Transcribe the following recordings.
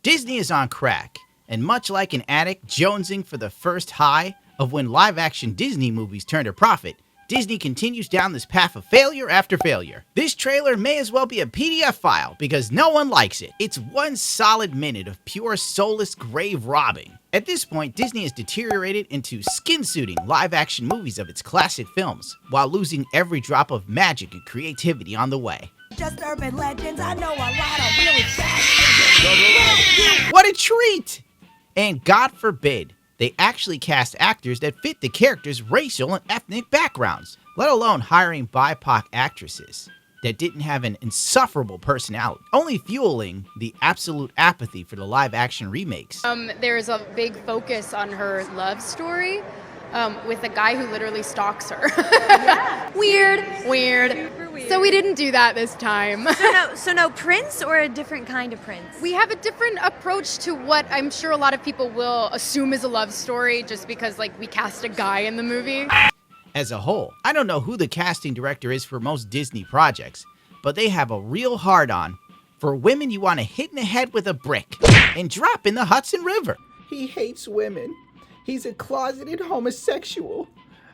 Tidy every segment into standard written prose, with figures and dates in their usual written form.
Disney is on crack, and much like an addict jonesing for the first high of when live-action Disney movies turn a profit, Disney continues down this path of failure after failure. This trailer may as well be a PDF file because no one likes it. It's one solid minute of pure soulless grave robbing. At this point, Disney has deteriorated into skin-suiting live-action movies of its classic films, while losing every drop of magic and creativity on the way. Just urban legends, I know a lot of really fast. What a treat! And God forbid, they actually cast actors that fit the characters' racial and ethnic backgrounds, let alone hiring BIPOC actresses that didn't have an insufferable personality, only fueling the absolute apathy for the live-action remakes. There's a big focus on her love story with a guy who literally stalks her. Yeah. Weird. So we didn't do that this time. So no prince or a different kind of prince? We have a different approach to what I'm sure a lot of people will assume is a love story just because we cast a guy in the movie. As a whole, I don't know who the casting director is for most Disney projects, but they have a real hard-on for women you want to hit in the head with a brick and drop in the Hudson River. He hates women. He's a closeted homosexual.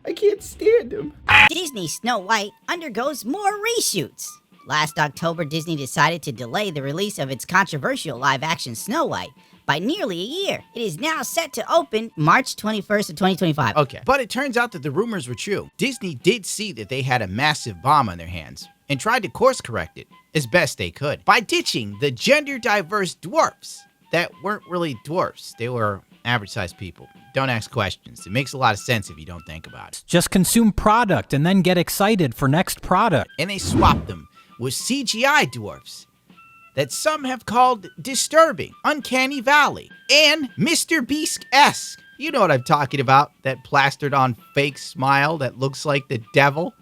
I can't stand him. Disney Snow White undergoes more reshoots. Last October, Disney decided to delay the release of its controversial live-action Snow White by nearly a year. It is now set to open March 21st of 2025. Okay, but it turns out that the rumors were true. Disney did see that they had a massive bomb on their hands and tried to course correct it as best they could by ditching the gender-diverse dwarfs that weren't really dwarfs. They were average-sized people. Don't ask questions. It makes a lot of sense if you don't think about it. Just consume product and then get excited for next product. And they swapped them with CGI dwarfs that some have called disturbing, uncanny valley, and Mr. Beast-esque. You know what I'm talking about, that plastered-on fake smile that looks like the devil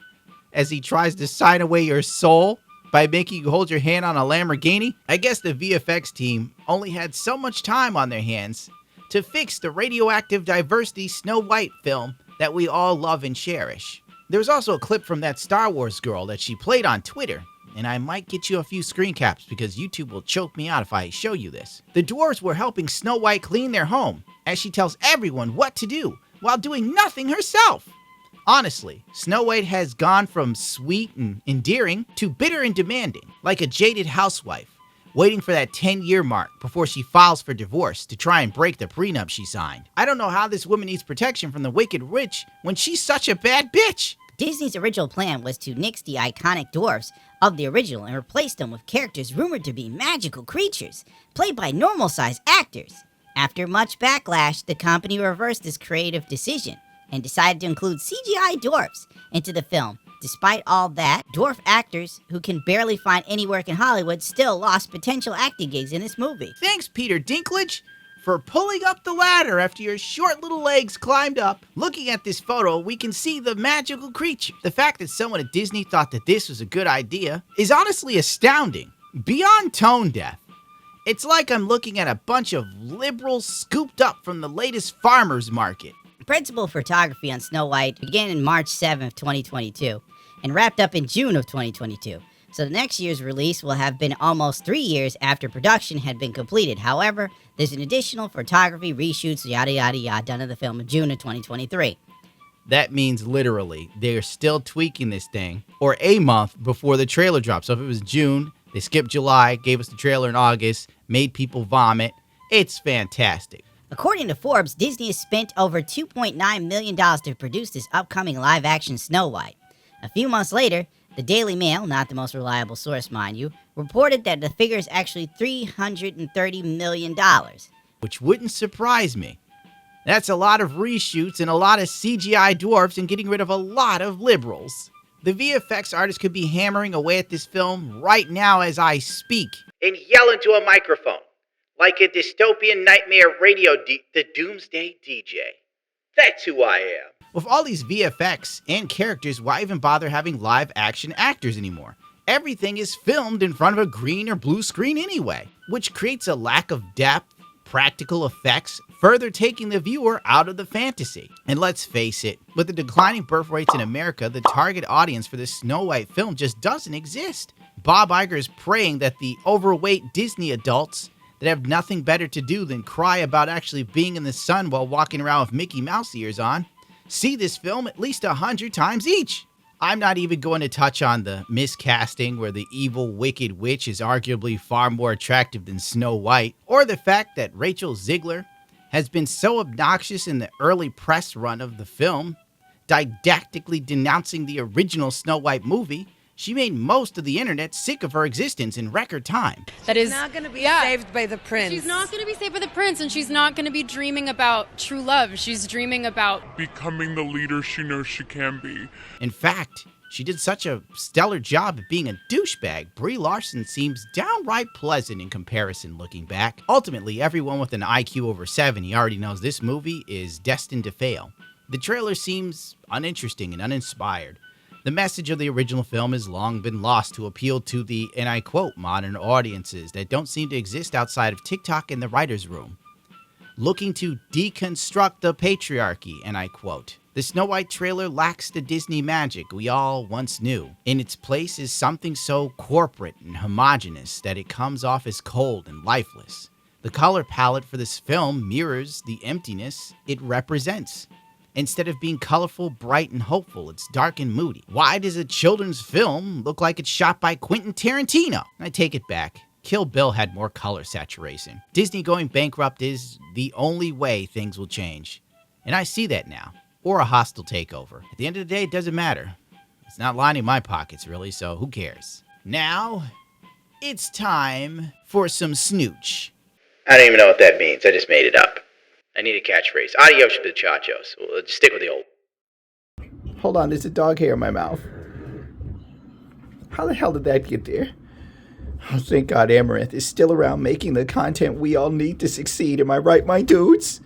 as he tries to sign away your soul by making you hold your hand on a Lamborghini. I guess the VFX team only had so much time on their hands to fix the radioactive diversity Snow White film that we all love and cherish. There's also a clip from that Star Wars girl that she played on Twitter, and I might get you a few screen caps because YouTube will choke me out if I show you this. The dwarves were helping Snow White clean their home as she tells everyone what to do while doing nothing herself. Honestly, Snow White has gone from sweet and endearing to bitter and demanding, like a jaded housewife, waiting for that 10-year mark before she files for divorce to try and break the prenup she signed. I don't know how this woman needs protection from the wicked witch when she's such a bad bitch. Disney's original plan was to nix the iconic dwarfs of the original and replace them with characters rumored to be magical creatures, played by normal-sized actors. After much backlash, the company reversed this creative decision and decided to include CGI dwarfs into the film. Despite all that, dwarf actors who can barely find any work in Hollywood still lost potential acting gigs in this movie. Thanks, Peter Dinklage, for pulling up the ladder after your short little legs climbed up. Looking at this photo, we can see the magical creature. The fact that someone at Disney thought that this was a good idea is honestly astounding, beyond tone deaf. It's like I'm looking at a bunch of liberals scooped up from the latest farmer's market. Principal photography on Snow White began in March 7th, 2022, and wrapped up in June of 2022. So the next year's release will have been almost 3 years after production had been completed. However, there's an additional photography, reshoots, yada yada yada done of the film in June of 2023. That means literally they're still tweaking this thing, or a month before the trailer drops. So if it was June, they skipped July, gave us the trailer in August, made people vomit. It's fantastic. According to Forbes, Disney has spent over $2.9 million to produce this upcoming live-action Snow White. A few months later, the Daily Mail, not the most reliable source, mind you, reported that the figure is actually $330 million. Which wouldn't surprise me. That's a lot of reshoots and a lot of CGI dwarfs and getting rid of a lot of liberals. The VFX artist could be hammering away at this film right now as I speak and yell into a microphone like a dystopian nightmare the Doomsday DJ. That's who I am. With all these VFX and characters, why even bother having live action actors anymore? Everything is filmed in front of a green or blue screen anyway, which creates a lack of depth, practical effects, further taking the viewer out of the fantasy. And let's face it, with the declining birth rates in America, the target audience for this Snow White film just doesn't exist. Bob Iger is praying that the overweight Disney adults that have nothing better to do than cry about actually being in the sun while walking around with Mickey Mouse ears on, see this film at least 100 times each. I'm not even going to touch on the miscasting where the evil, wicked witch is arguably far more attractive than Snow White, or the fact that Rachel Zegler has been so obnoxious in the early press run of the film, didactically denouncing the original Snow White movie. She made most of the internet sick of her existence in record time. That is not going to be saved by the prince. She's not going to be saved by the prince, and she's not going to be dreaming about true love. She's dreaming about becoming the leader she knows she can be. In fact, she did such a stellar job at being a douchebag, Brie Larson seems downright pleasant in comparison looking back. Ultimately, everyone with an IQ over 70 already knows this movie is destined to fail. The trailer seems uninteresting and uninspired. The message of the original film has long been lost to appeal to the, and I quote, modern audiences that don't seem to exist outside of TikTok and the writer's room. Looking to deconstruct the patriarchy, and I quote. The Snow White trailer lacks the Disney magic we all once knew. In its place is something so corporate and homogenous that it comes off as cold and lifeless. The color palette for this film mirrors the emptiness it represents. Instead of being colorful, bright, and hopeful, it's dark and moody. Why does a children's film look like it's shot by Quentin Tarantino? I take it back. Kill Bill had more color saturation. Disney going bankrupt is the only way things will change. And I see that now. Or a hostile takeover. At the end of the day, it doesn't matter. It's not lining my pockets, really, so who cares? Now, it's time for some snooch. I don't even know what that means. I just made it up. I need a catchphrase. Adios, muchachos. We'll just stick with the old. Hold on, there's a dog hair in my mouth. How the hell did that get there? Oh, thank God Amaranth is still around making the content we all need to succeed. Am I right, my dudes?